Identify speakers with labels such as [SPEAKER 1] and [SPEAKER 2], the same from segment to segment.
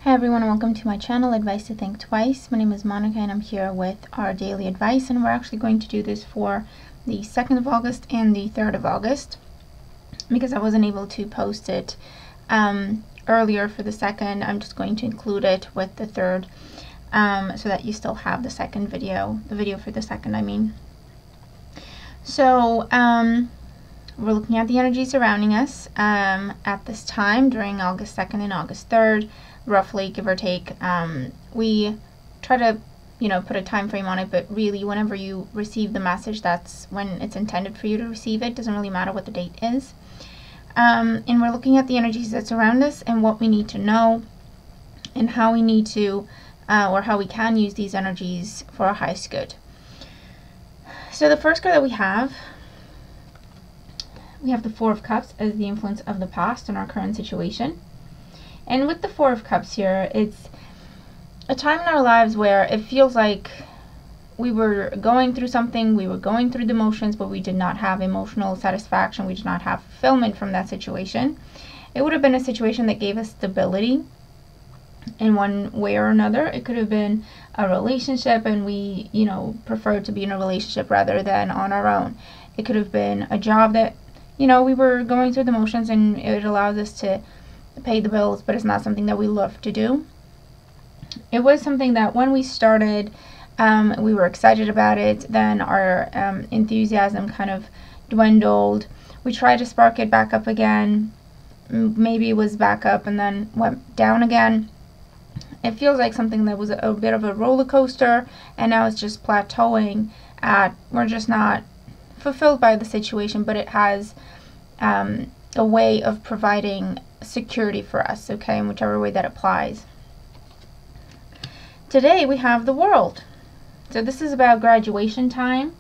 [SPEAKER 1] Hi everyone, and welcome to my channel, Advice to Think Twice. My name is Monica and I'm here with our daily advice, and we're actually going to do this for the 2nd of August and the 3rd of August because I wasn't able to post it earlier for the 2nd. I'm just going to include it with the 3rd so that you still have the video for the 2nd, I mean. So we're looking at the energy surrounding us at this time during August 2nd and August 3rd, roughly, give or take. We try to, put a time frame on it, but really whenever you receive the message, that's when it's intended for you to receive it. Doesn't really matter what the date is. And we're looking at the energies that surround us and what we need to know and how we need to, or how we can use these energies for our highest good. So the first card that we have the Four of Cups as the influence of the past in our current situation. And with the Four of Cups here, it's a time in our lives where it feels like we were going through something, we were going through the motions, but we did not have emotional satisfaction, we did not have fulfillment from that situation. It would have been a situation that gave us stability in one way or another. It could have been a relationship and we, preferred to be in a relationship rather than on our own. It could have been a job that, we were going through the motions and it allows us to pay the bills, but it's not something that we love to do. It was something that when we started, we were excited about it, then our enthusiasm kind of dwindled. We tried to spark it back up again. Maybe it was back up and then went down again. It feels like something that was a bit of a roller coaster, and now it's just plateauing at, we're just not fulfilled by the situation, but it has a way of providing security for us, okay, in whichever way that applies. Today we have the World. So this is about graduation time.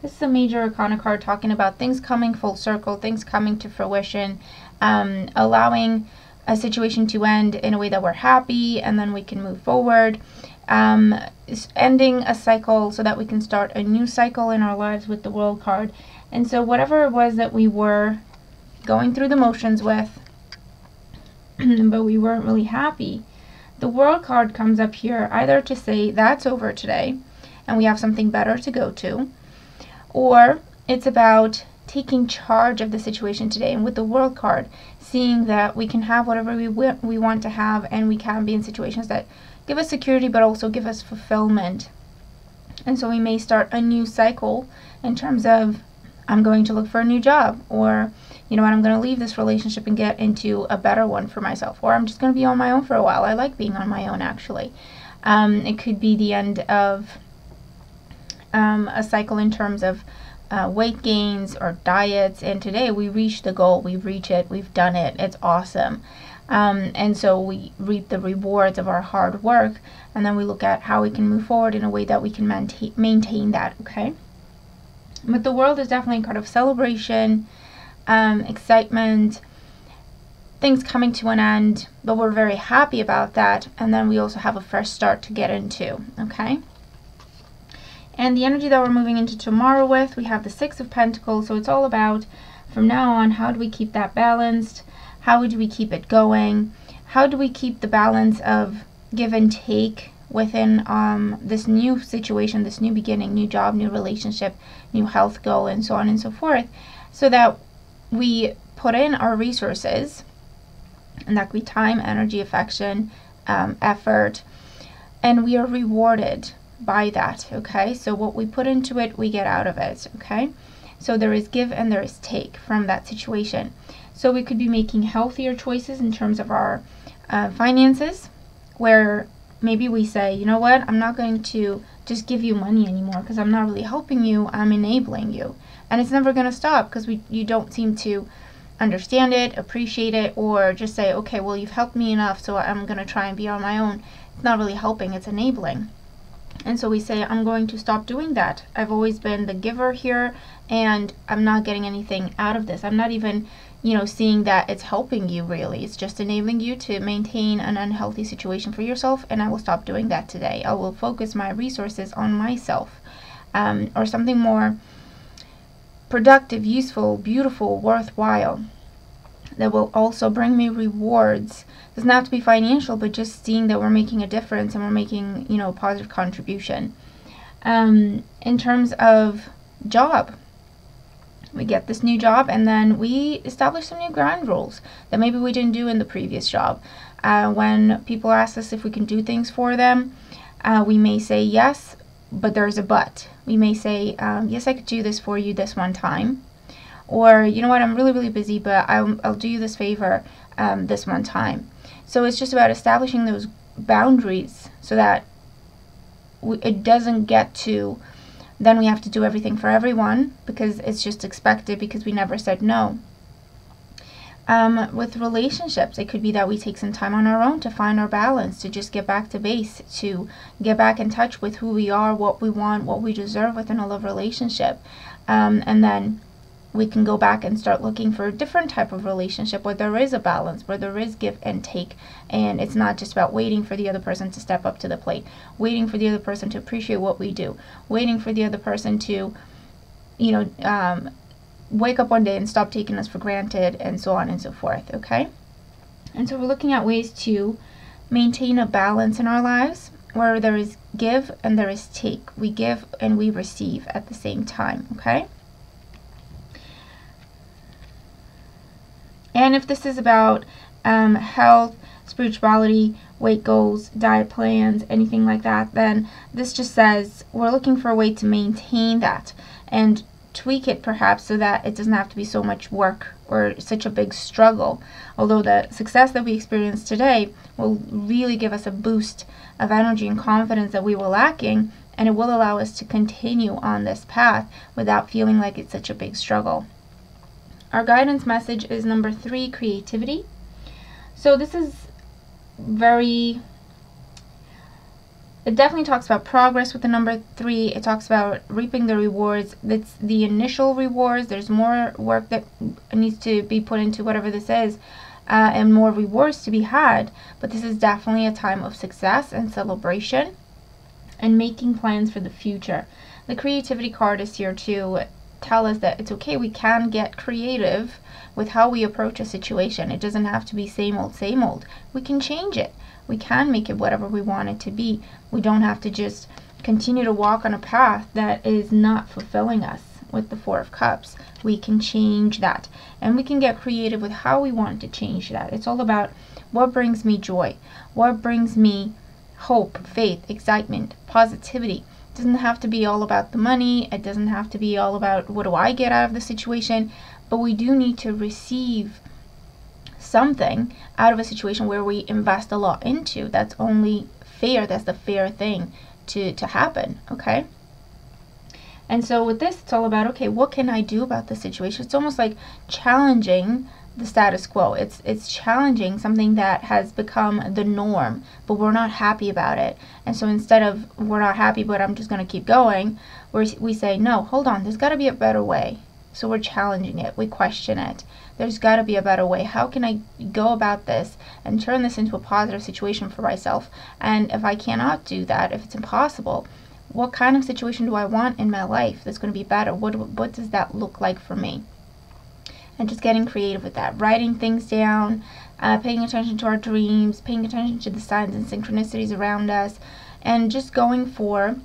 [SPEAKER 1] This is a major arcana card talking about things coming full circle, things coming to fruition, allowing a situation to end in a way that we're happy and then we can move forward. Ending a cycle so that we can start a new cycle in our lives with the World card. And so whatever it was that we were going through the motions with, but we weren't really happy, the World card comes up here either to say that's over today and we have something better to go to, or it's about taking charge of the situation today. And with the World card, seeing that we can have whatever we want to have, and we can be in situations that give us security but also give us fulfillment. And so we may start a new cycle in terms of, I'm going to look for a new job, or I'm going to leave this relationship and get into a better one for myself, or I'm just going to be on my own for a while. I like being on my own, actually. It could be the end of a cycle in terms of weight gains or diets, and today we reach the goal, we reach it, we've done it, it's awesome. And so we reap the rewards of our hard work, and then we look at how we can move forward in a way that we can maintain that, okay? But the World is definitely a card of celebration, excitement, things coming to an end, but we're very happy about that. And then we also have a fresh start to get into, okay? And the energy that we're moving into tomorrow with, we have the Six of Pentacles. So it's all about, from now on, how do we keep that balanced? How do we keep it going? How do we keep the balance of give and take within this new situation, this new beginning, new job, new relationship, new health goal, and so on and so forth, so that we put in our resources, and that could be time, energy, affection, effort, and we are rewarded by that, okay? So what we put into it, we get out of it, okay? So there is give and there is take from that situation. So we could be making healthier choices in terms of our finances, where maybe we say, you know what, I'm not going to just give you money anymore because I'm not really helping you, I'm enabling you. And it's never going to stop because you don't seem to understand it, appreciate it, or just say, okay, well, you've helped me enough, so I'm going to try and be on my own. It's not really helping, it's enabling. And so we say, I'm going to stop doing that. I've always been the giver here, and I'm not getting anything out of this. I'm not even, seeing that it's helping you, really. It's just enabling you to maintain an unhealthy situation for yourself, and I will stop doing that today. I will focus my resources on myself, or something more productive, useful, beautiful, worthwhile. that will also bring me rewards. It doesn't have to be financial, but just seeing that we're making a difference and we're making, a positive contribution. In terms of job, we get this new job and then we establish some new ground rules that maybe we didn't do in the previous job. When people ask us if we can do things for them, we may say yes, but there's a but. We may say, yes, I could do this for you this one time. Or, you know what, I'm really, really busy, but I'll do you this favor this one time. So it's just about establishing those boundaries so that it doesn't get to, then we have to do everything for everyone because it's just expected because we never said no. With relationships, it could be that we take some time on our own to find our balance, to just get back to base, to get back in touch with who we are, what we want, what we deserve within a love relationship. And then we can go back and start looking for a different type of relationship where there is a balance, where there is give and take, and it's not just about waiting for the other person to step up to the plate, waiting for the other person to appreciate what we do, waiting for the other person to, wake up one day and stop taking us for granted, and so on and so forth, okay? And so we're looking at ways to maintain a balance in our lives where there is give and there is take. We give and we receive at the same time, okay? And if this is about health, spirituality, weight goals, diet plans, anything like that, then this just says we're looking for a way to maintain that and tweak it perhaps so that it doesn't have to be so much work or such a big struggle. Although the success that we experience today will really give us a boost of energy and confidence that we were lacking, and it will allow us to continue on this path without feeling like it's such a big struggle. Our guidance message is number 3, creativity. So this is it definitely talks about progress with the number 3. It talks about reaping the rewards. That's the initial rewards. There's more work that needs to be put into whatever this is, and more rewards to be had. But this is definitely a time of success and celebration and making plans for the future. The creativity card is here to tell us that it's okay, we can get creative with how we approach a situation. It doesn't have to be same old, same old. We can change it. We can make it whatever we want it to be. We don't have to just continue to walk on a path that is not fulfilling us with the 4 of Cups. We can change that. And we can get creative with how we want to change that. It's all about what brings me joy, what brings me hope, faith, excitement, positivity. It doesn't have to be all about the money. It doesn't have to be all about what do I get out of the situation. But we do need to receive something out of a situation where we invest a lot into. That's only fair. That's the fair thing to happen, okay? And so with this, it's all about, okay, what can I do about the situation? It's almost like challenging the status quo. It's challenging something that has become the norm, but we're not happy about it. And so instead of we're not happy, but I'm just going to keep going, we say, no, hold on, there's got to be a better way. So we're challenging it. We question it. There's got to be a better way. How can I go about this and turn this into a positive situation for myself? And if I cannot do that, if it's impossible, what kind of situation do I want in my life that's going to be better? What does that look like for me? And just getting creative with that. Writing things down, paying attention to our dreams, paying attention to the signs and synchronicities around us, and just going for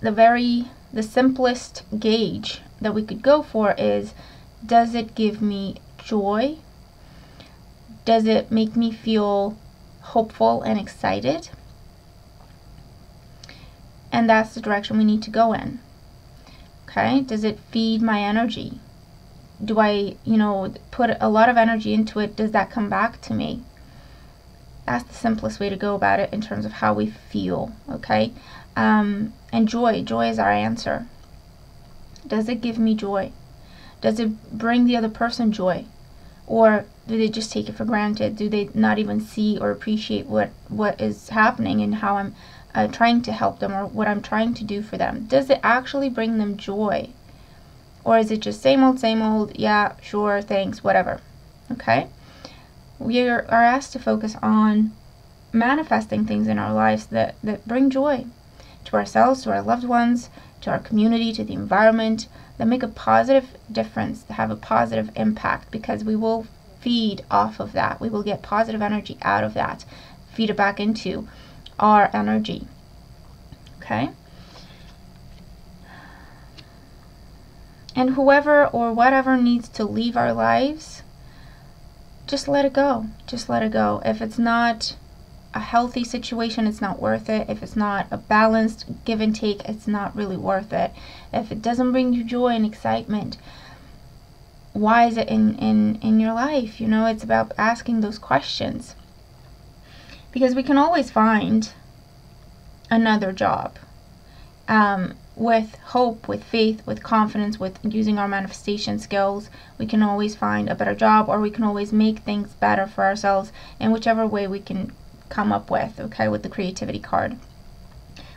[SPEAKER 1] the simplest gauge that we could go for is, does it give me joy? Does it make me feel hopeful and excited? And that's the direction we need to go in. Okay? Does it feed my energy? Do I, put a lot of energy into it? Does that come back to me? That's the simplest way to go about it in terms of how we feel, okay? And joy is our answer. Does it give me joy? Does it bring the other person joy? Or do they just take it for granted? Do they not even see or appreciate what is happening and how I'm trying to help them or what I'm trying to do for them? Does it actually bring them joy? Or is it just same old, yeah, sure, thanks, whatever, okay? We are asked to focus on manifesting things in our lives that bring joy to ourselves, to our loved ones, to our community, to the environment, that make a positive difference, that have a positive impact, because we will feed off of that. We will get positive energy out of that, feed it back into our energy. Okay? And whoever or whatever needs to leave our lives, just let it go. Just let it go. If it's not a healthy situation, it's not worth it. If it's not a balanced give and take, it's not really worth it. If it doesn't bring you joy and excitement, why is it in your life? You know, it's about asking those questions. Because we can always find another job. With hope, with faith, with confidence, with using our manifestation skills, we can always find a better job, or we can always make things better for ourselves in whichever way we can come up with, okay, with the creativity card.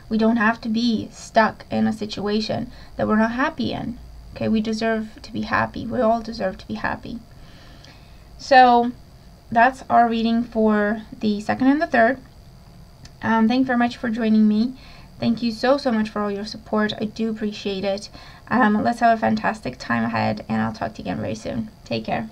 [SPEAKER 1] We don't have to be stuck in a situation that we're not happy in. Okay, we deserve to be happy. We all deserve to be happy. So that's our reading for the 2nd and the 3rd. Thank you very much for joining me. Thank you so much for all your support. I do appreciate it. Let's have a fantastic time ahead, and I'll talk to you again very soon. Take care.